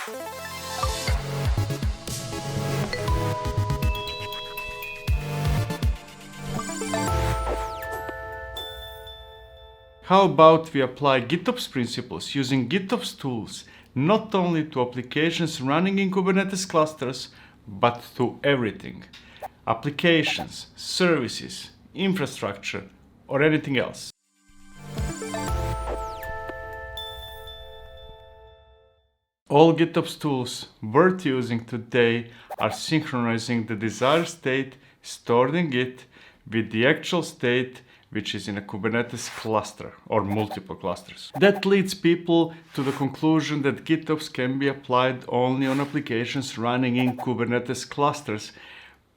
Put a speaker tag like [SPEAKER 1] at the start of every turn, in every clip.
[SPEAKER 1] How about we apply GitOps principles using GitOps tools not only to applications running in Kubernetes clusters, but to everything. Applications, services, infrastructure, or anything else. All GitOps tools worth using today are synchronizing the desired state stored in Git with the actual state which is in a Kubernetes cluster or multiple clusters. That leads people to the conclusion that GitOps can be applied only on applications running in Kubernetes clusters.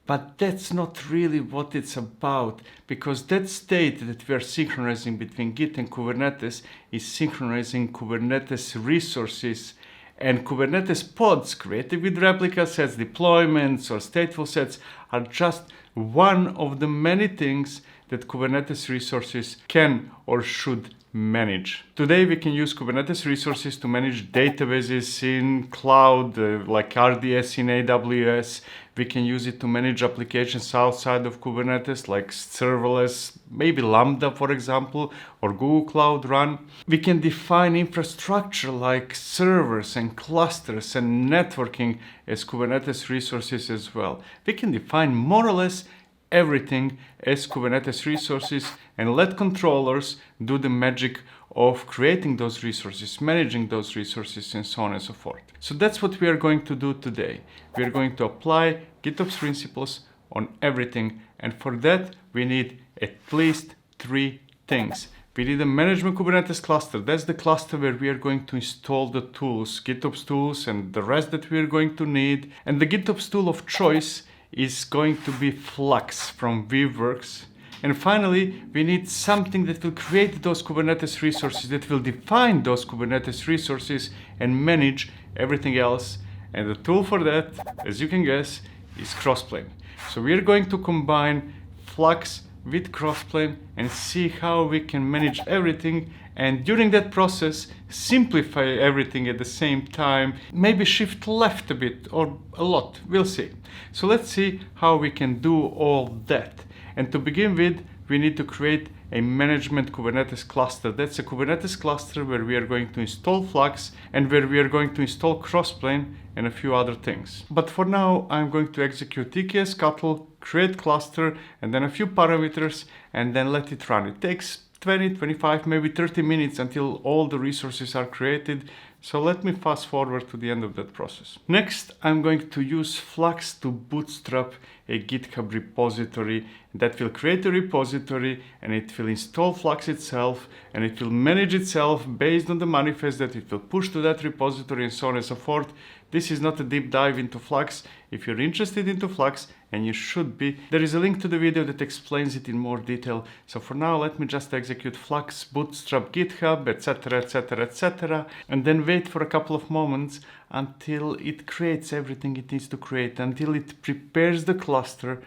[SPEAKER 1] But that's not really what it's about, because that state that we are synchronizing between Git and Kubernetes is synchronizing Kubernetes resources and Kubernetes pods created with replica sets, deployments, or stateful sets are just one of the many things that Kubernetes resources can or should manage. Today we can use Kubernetes resources to manage databases in cloud, like RDS in AWS. We can use it to manage applications outside of Kubernetes, like serverless, maybe Lambda, for example, or Google Cloud Run. We can define infrastructure like servers and clusters and networking as Kubernetes resources as well. We can define more or less everything as Kubernetes resources and let controllers do the magic of creating those resources, managing those resources, and so on and so forth. So that's what we are going to do today. We are going to apply GitOps principles on everything, and for that we need at least 3 things. We need a management Kubernetes cluster. That's the cluster where we are going to install the tools, GitOps tools, and the rest that we are going to need. And the GitOps tool of choice is going to be Flux from Weaveworks. And finally, we need something that will create those Kubernetes resources, that will define those Kubernetes resources and manage everything else. And the tool for that, as you can guess, is Crossplane. So we are going to combine Flux with Crossplane and see how we can manage everything, and during that process simplify everything at the same time, maybe shift left a bit or a lot, we'll see. So let's see how we can do all that. And to begin with, we need to create a management Kubernetes cluster. That's a Kubernetes cluster where we are going to install Flux and where we are going to install Crossplane and a few other things. But for now, I'm going to execute tks-cutl, create cluster, and then a few parameters, and then let it run. It takes 20, 25, maybe 30 minutes until all the resources are created. So let me fast forward to the end of that process. Next, I'm going to use Flux to bootstrap a GitHub repository that will create a repository, and it will install Flux itself, and it will manage itself based on the manifest that it will push to that repository, and so on and so forth. This is not a deep dive into Flux. If you're interested into Flux, and you should be, there is a link to the video that explains it in more detail. So for now, let me just execute Flux, bootstrap GitHub, etc, etc, etc, and then wait for a couple of moments until it creates everything it needs to create, until it prepares the cluster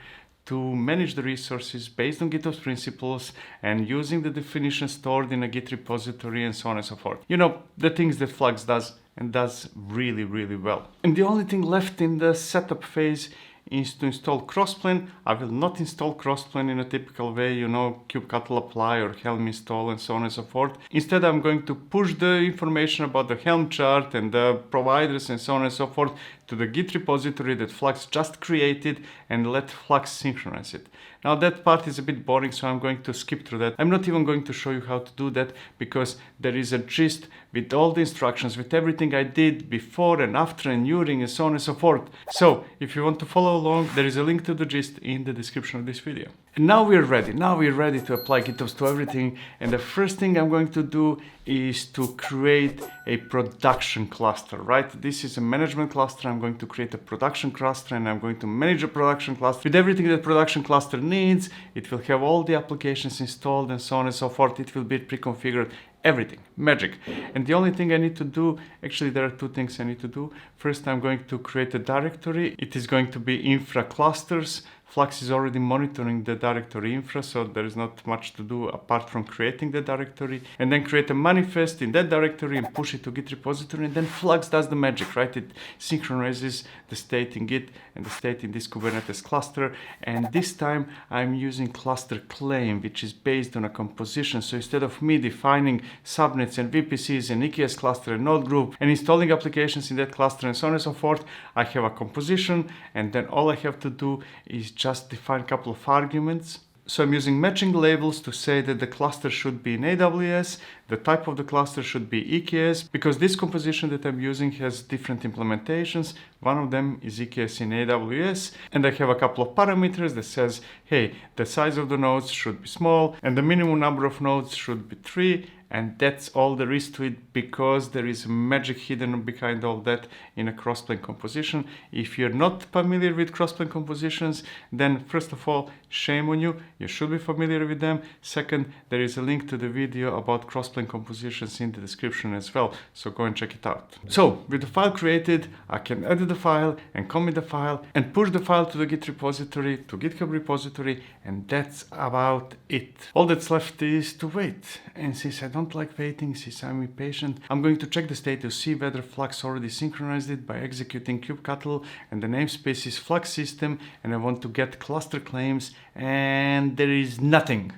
[SPEAKER 1] to manage the resources based on GitOps principles and using the definition stored in a Git repository, and so on and so forth. You know, the things that Flux does, and does really, really well. And the only thing left in the setup phase is to install Crossplane. I will not install Crossplane in a typical way, you know, kubectl apply or Helm install and so on and so forth. Instead, I'm going to push the information about the Helm chart and the providers and so on and so forth to the Git repository that Flux just created and let Flux synchronize it. Now that part is a bit boring, so I'm going to skip through that. I'm not even going to show you how to do that, because there is a gist with all the instructions, with everything I did before and after and during and so on and so forth. So if you want to follow along, there is a link to the gist in the description of this video. And now we're ready. Now we're ready to apply GitOps to everything. And the first thing I'm going to do is to create a production cluster, right? This is a management cluster. I'm going to create a production cluster, and I'm going to manage a production cluster with everything that production cluster needs. It will have all the applications installed and so on and so forth. It will be pre-configured. Everything, magic. And the only thing I need to do, actually there are 2 things I need to do. First, I'm going to create a directory. It is going to be infra clusters Flux is already monitoring the directory infra, so there is not much to do apart from creating the directory, and then create a manifest in that directory and push it to Git repository, and then Flux does the magic, right? It synchronizes the state in Git and the state in this Kubernetes cluster, and this time I'm using cluster claim, which is based on a composition. So instead of me defining subnets and VPCs and EKS cluster and node group and installing applications in that cluster and so on and so forth, I have a composition, and then all I have to do is just define a couple of arguments. So I'm using matching labels to say that the cluster should be in AWS, the type of the cluster should be EKS, because this composition that I'm using has different implementations. One of them is EKS in AWS, and I have a couple of parameters that says, hey, the size of the nodes should be small, and the minimum number of nodes should be 3, and that's all there is to it, because there is magic hidden behind all that in a crossplane composition. If you're not familiar with crossplane compositions, then first of all, shame on you. You should be familiar with them. Second, there is a link to the video about crossplane compositions in the description as well, so go and check it out. So with the file created, I can edit the file and commit the file and push the file to the Git repository, to GitHub repository, and that's about it. All that's left is to wait. And since I don't like waiting, since I'm impatient, I'm going to check the state to see whether Flux already synchronized it by executing kubectl, and the namespace is Flux system, and I want to get cluster claims, and there is nothing.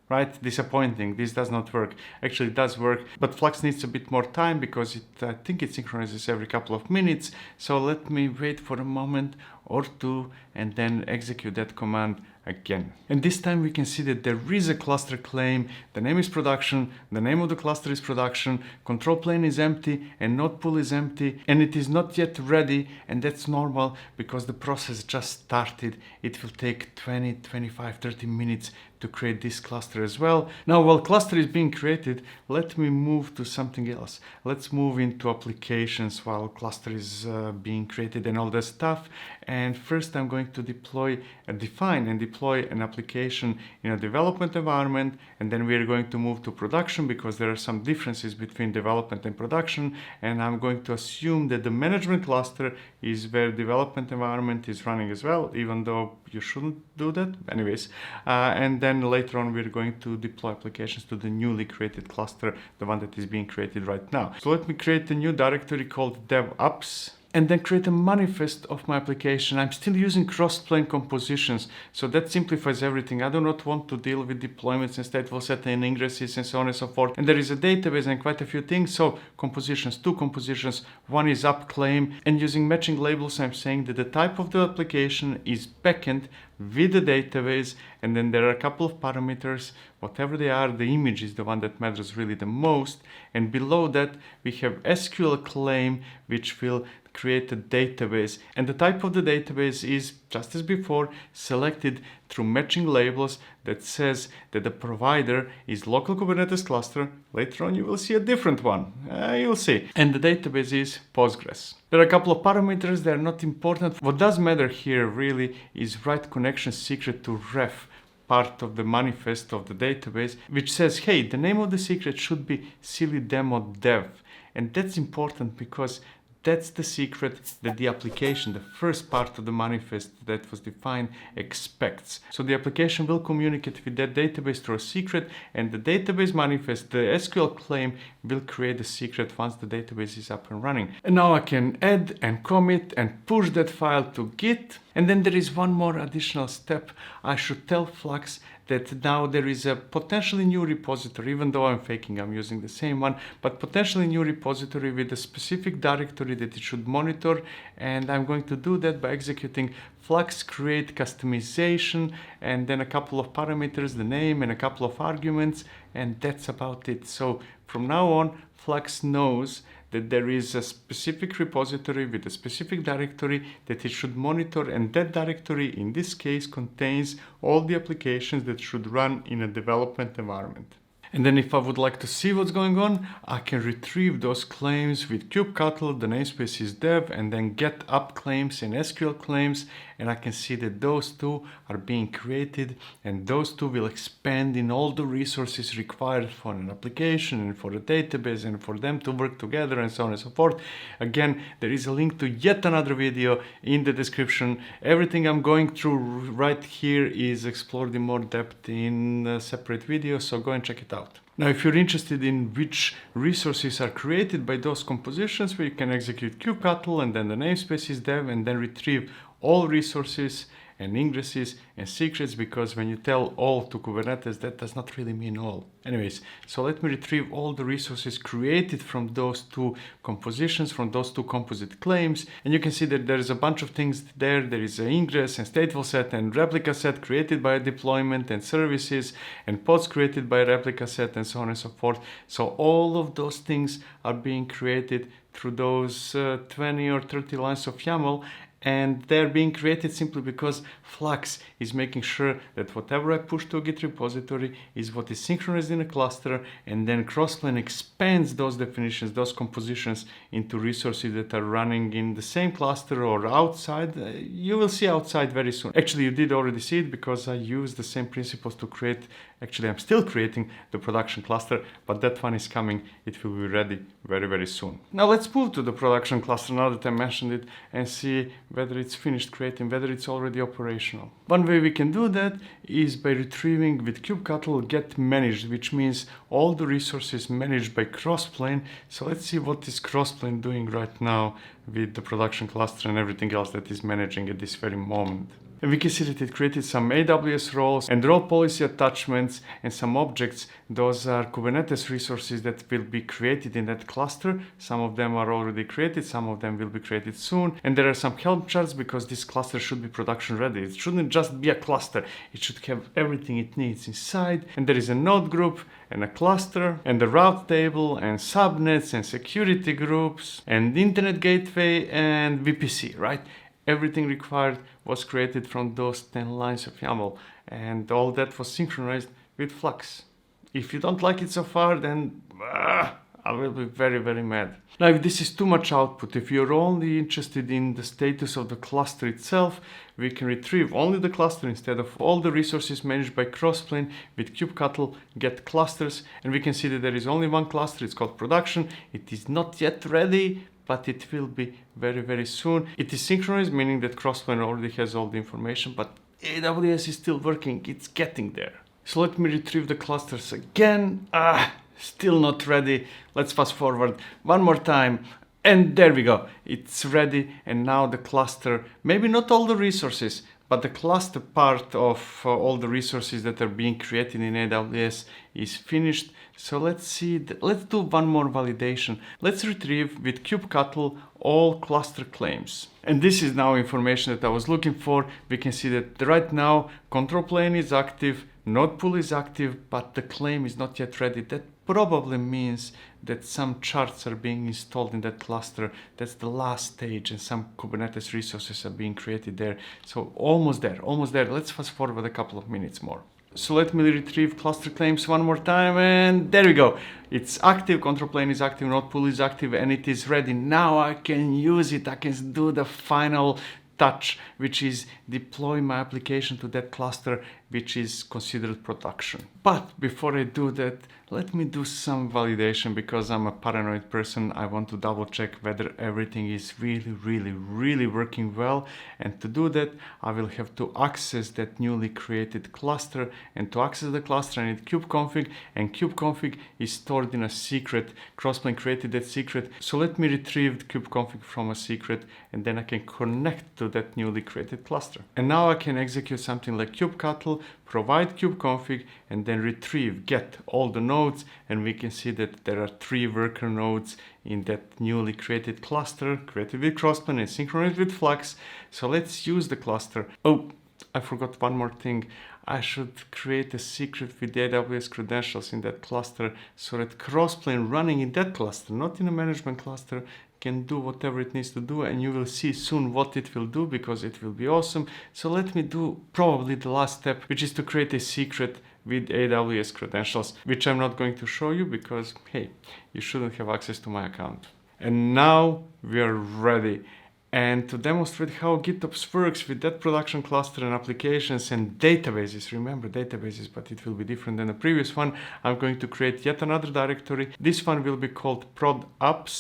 [SPEAKER 1] Right? Disappointing. This does not work. Actually, it does work, but Flux needs a bit more time because I think it synchronizes every couple of minutes. So let me wait for a moment or two and then execute that command again. And this time we can see that there is a cluster claim. The name is production, the name of the cluster is production, control plane is empty, and node pool is empty, and it is not yet ready, and that's normal because the process just started. It will take 20, 25, 30 minutes to create this cluster as well. Now, while cluster is being created, let me move to something else. Let's move into applications while cluster is being created and all that stuff. And first I'm going to define and deploy an application in a development environment, and then we're going to move to production because there are some differences between development and production, and I'm going to assume that the management cluster is where development environment is running as well, even though you shouldn't do that anyways. And then later on we're going to deploy applications to the newly created cluster, the one that is being created right now. So let me create a new directory called DevOps, and then create a manifest of my application. I'm still using crossplane compositions, so that simplifies everything. I do not want to deal with deployments and stateful set and ingresses and so on and so forth. And there is a database and quite a few things. So compositions, two compositions, one is up claim, and using matching labels, I'm saying that the type of the application is backend with the database, and then there are a couple of parameters. Whatever they are, the image is the one that matters really the most. And below that, we have SQL claim, which will create a database, and the type of the database is, just as before, selected through matching labels that says that the provider is local Kubernetes cluster. Later on you will see a different one, you'll see, and the database is Postgres. There are a couple of parameters that are not important. What does matter here really is write connection secret to ref, part of the manifest of the database, which says, hey, the name of the secret should be silly demo dev, and that's important because that's the secret that the application, the first part of the manifest that was defined, expects. So the application will communicate with that database through a secret, and the database manifest, the SQL claim, will create the secret once the database is up and running. And now I can add and commit and push that file to Git. And then there is one more additional step. I should tell Flux that now there is a potentially new repository, even though I'm faking, I'm using the same one, but potentially new repository with a specific directory that it should monitor. And I'm going to do that by executing Flux create customization, and then a couple of parameters, the name and a couple of arguments, and that's about it. So from now on, Flux knows that there is a specific repository with a specific directory that it should monitor, and that directory in this case contains all the applications that should run in a development environment. And then if I would like to see what's going on, I can retrieve those claims with kubectl, the namespace is dev, and then get up claims and SQL claims, and I can see that those two are being created, and those two will expand in all the resources required for an application and for a database and for them to work together and so on and so forth. Again, there is a link to yet another video in the description. Everything I'm going through right here is explored in more depth in a separate video, so go and check it out. Now, if you're interested in which resources are created by those compositions, where you can execute kubectl and then the namespace is dev and then retrieve all resources and ingresses and secrets, because when you tell all to Kubernetes, that does not really mean all. Anyways, so let me retrieve all the resources created from those two compositions, from those two composite claims. And you can see that there's a bunch of things there. There is an ingress and stateful set and replica set created by a deployment and services and pods created by a replica set and so on and so forth. So all of those things are being created through those 20 or 30 lines of YAML. And they're being created simply because Flux is making sure that whatever I push to a Git repository is what is synchronized in a cluster, and then Crossplane expands those definitions, those compositions into resources that are running in the same cluster or outside. You will see outside very soon. Actually, you did already see it because I used the same principles to create. Actually, I'm still creating the production cluster, but that one is coming. It will be ready very, very soon. Now let's move to the production cluster now that I mentioned it and see whether it's finished creating, whether it's already operational. One way we can do that is by retrieving with kubectl get managed, which means all the resources managed by Crossplane. So let's see what is Crossplane doing right now with the production cluster and everything else that is managing at this very moment. And we can see that it created some AWS roles and role policy attachments and some objects. Those are Kubernetes resources that will be created in that cluster. Some of them are already created, some of them will be created soon. And there are some help charts because this cluster should be production ready. It shouldn't just be a cluster. It should have everything it needs inside. And there is a node group and a cluster and a route table and subnets and security groups and internet gateway and VPC, right? Everything required was created from those 10 lines of YAML, and all that was synchronized with Flux. If you don't like it so far, then I will be very, very mad. Now, if this is too much output, if you're only interested in the status of the cluster itself, we can retrieve only the cluster instead of all the resources managed by Crossplane with kubectl get clusters, and we can see that there is only one cluster. It's called production. It is not yet ready, but it will be very, very soon. It is synchronized, meaning that Crossplane already has all the information, but AWS is still working. It's getting there. So let me retrieve the clusters again. Still not ready. Let's fast forward one more time. And there we go. It's ready. And now the cluster, maybe not all the resources, but the cluster part of all the resources that are being created in AWS is finished. So let's see, let's do one more validation. Let's retrieve with kubectl all cluster claims. And this is now information that I was looking for. We can see that right now control plane is active, node pool is active, but the claim is not yet ready. That probably means that some charts are being installed in that cluster. That's the last stage, and some Kubernetes resources are being created there. So almost there, almost there. Let's fast forward a couple of minutes more. So let me retrieve cluster claims one more time, and there we go. It's active, control plane is active, node pool is active, and it is ready. Now I can use it. I can do the final touch, which is deploy my application to that cluster, which is considered production. But before I do that, let me do some validation, because I'm a paranoid person. I want to double check whether everything is really working well. And to do that, I will have to access that newly created cluster. And to access the cluster, I need kubeconfig, and kubeconfig is stored in a secret. Crossplane created that secret. So let me retrieve kubeconfig from a secret, and then I can connect to that newly created cluster. And now I can execute something like kubectl, provide kubeconfig, and then retrieve, get all the nodes, and we can see that there are 3 worker nodes in that newly created cluster, created with Crossplane and synchronized with Flux. So let's use the cluster. Oh, I forgot one more thing. I should create a secret with AWS credentials in that cluster, so that Crossplane running in that cluster, not in a management cluster, can do whatever it needs to do, and you will see soon what it will do because it will be awesome. So let me do probably the last step, which is to create a secret with AWS credentials, which I'm not going to show you because, hey, you shouldn't have access to my account. And now we are ready. And to demonstrate how GitOps works with that production cluster and applications and databases, remember databases, but it will be different than the previous one, I'm going to create yet another directory. This one will be called prod apps.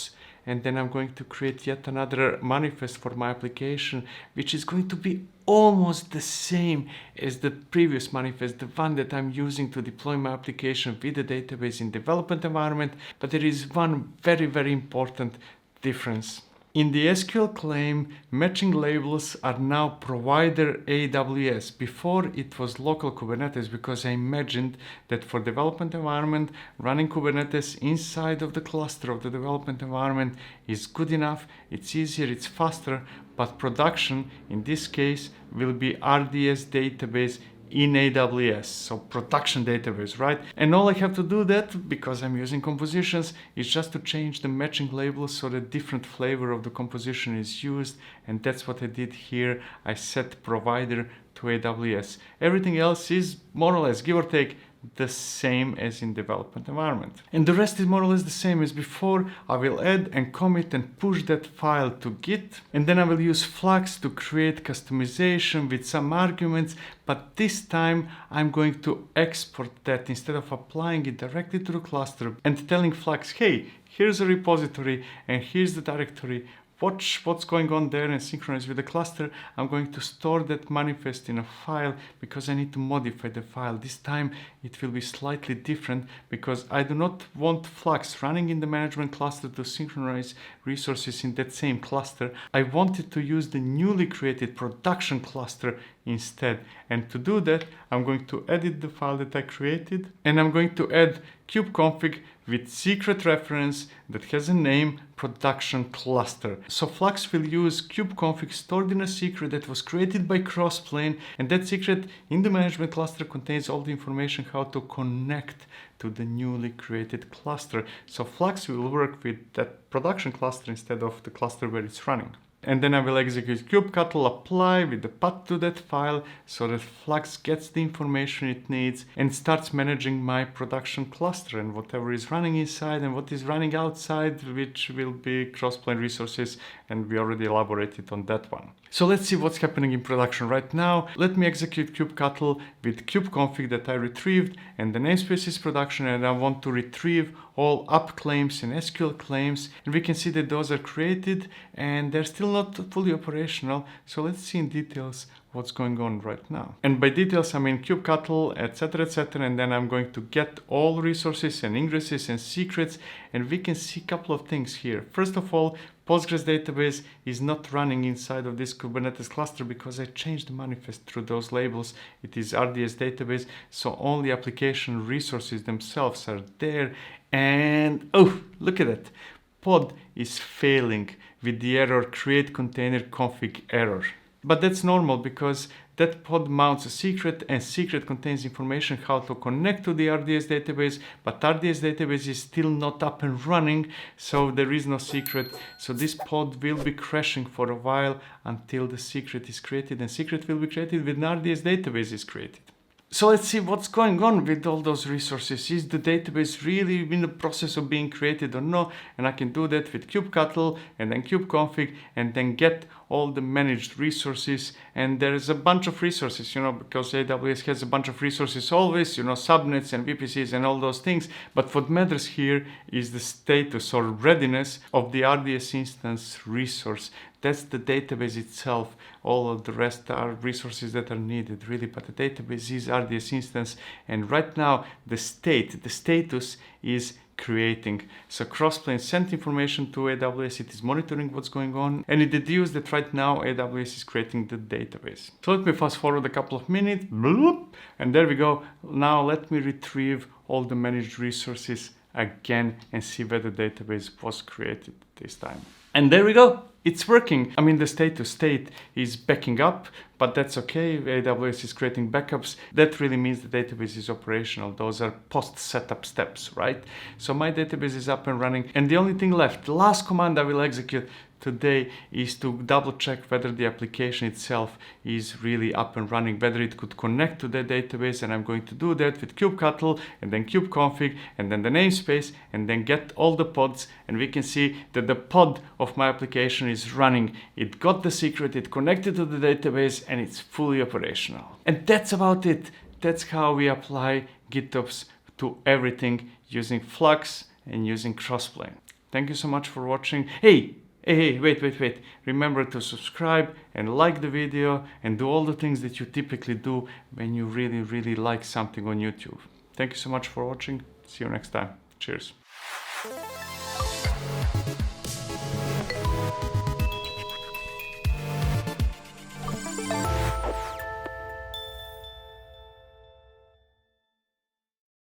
[SPEAKER 1] And then I'm going to create yet another manifest for my application, which is going to be almost the same as the previous manifest, the one that I'm using to deploy my application with the database in development environment. But there is one very, very important difference. In the SQL claim, matching labels are now provider AWS. Before it was local Kubernetes, because I imagined that for development environment, running Kubernetes inside of the cluster of the development environment is good enough, it's easier, it's faster, but production in this case will be RDS database in AWS, so production database, right? And all I have to do that, because I'm using compositions, is just to change the matching labels so that different flavor of the composition is used, and that's what I did here. I set provider to AWS. Everything else is more or less, give or take, the same as in development environment. And the rest is more or less the same as before. I will add and commit and push that file to Git, and then I will use Flux to create customization with some arguments, but this time I'm going to export that instead of applying it directly to the cluster and telling Flux, hey, here's a repository and here's the directory. Watch what's going on there and synchronize with the cluster. I'm going to store that manifest in a file because I need to modify the file. This time it will be slightly different because I do not want Flux running in the management cluster to synchronize resources in that same cluster. I wanted to use the newly created production cluster instead. And to do that, I'm going to edit the file that I created, and I'm going to add kubeconfig with secret reference that has a name production cluster. So Flux will use kubeconfig stored in a secret that was created by Crossplane, and that secret in the management cluster contains all the information how to connect to the newly created cluster. So Flux will work with that production cluster instead of the cluster where it's running. And then I will execute kubectl apply with the path to that file so that Flux gets the information it needs and starts managing my production cluster and whatever is running inside and what is running outside, which will be Crossplane resources, and we already elaborated on that one. So let's see what's happening in production right now. Let me execute kubectl with kubeconfig that I retrieved, and the namespace is production, and I want to retrieve all app claims and SQL claims, and we can see that those are created and they're still not fully operational. So let's see in details what's going on right now. And by details I mean kubectl, etc, and then I'm going to get all resources and ingresses and secrets, and we can see a couple of things here. First of all, Postgres database is not running inside of this Kubernetes cluster because I changed the manifest through those labels. It is RDS database, so only application resources themselves are there. And oh, look at that. Pod is failing with the error create container config error. But that's normal because that pod mounts a secret, and secret contains information how to connect to the RDS database, but RDS database is still not up and running, so there is no secret. So this pod will be crashing for a while until the secret is created, and secret will be created when RDS database is created. So let's see what's going on with all those resources. Is the database really in the process of being created or no? And I can do that with kubectl and then kubeconfig and then get all the managed resources. And there is a bunch of resources, because AWS has a bunch of resources always, subnets and VPCs and all those things. But what matters here is the status or readiness of the RDS instance resource. That's the database itself. All of the rest are resources that are needed, really, but the database is RDS instance. And right now, the status is creating. So Crossplane sent information to AWS, it is monitoring what's going on, and it deduced that right now AWS is creating the database. So let me fast forward a couple of minutes, and there we go. Now let me retrieve all the managed resources again and see where the database was created this time. And there we go. It's working. I mean, the state to state is backing up, but that's okay. AWS is creating backups. That really means the database is operational. Those are post setup steps, right? So my database is up and running. And the only thing left, the last command I will execute today is to double check whether the application itself is really up and running, whether it could connect to the database. And I'm going to do that with kubectl and then kubeconfig and then the namespace and then get all the pods. And we can see that the pod of my application is running. It got the secret, it connected to the database, and it's fully operational. And that's about it. That's how we apply GitOps to everything using Flux and using Crossplane. Thank you so much for watching. Hey, wait. Remember to subscribe and like the video and do all the things that you typically do when you really like something on YouTube. Thank you so much for watching. See you next time. Cheers.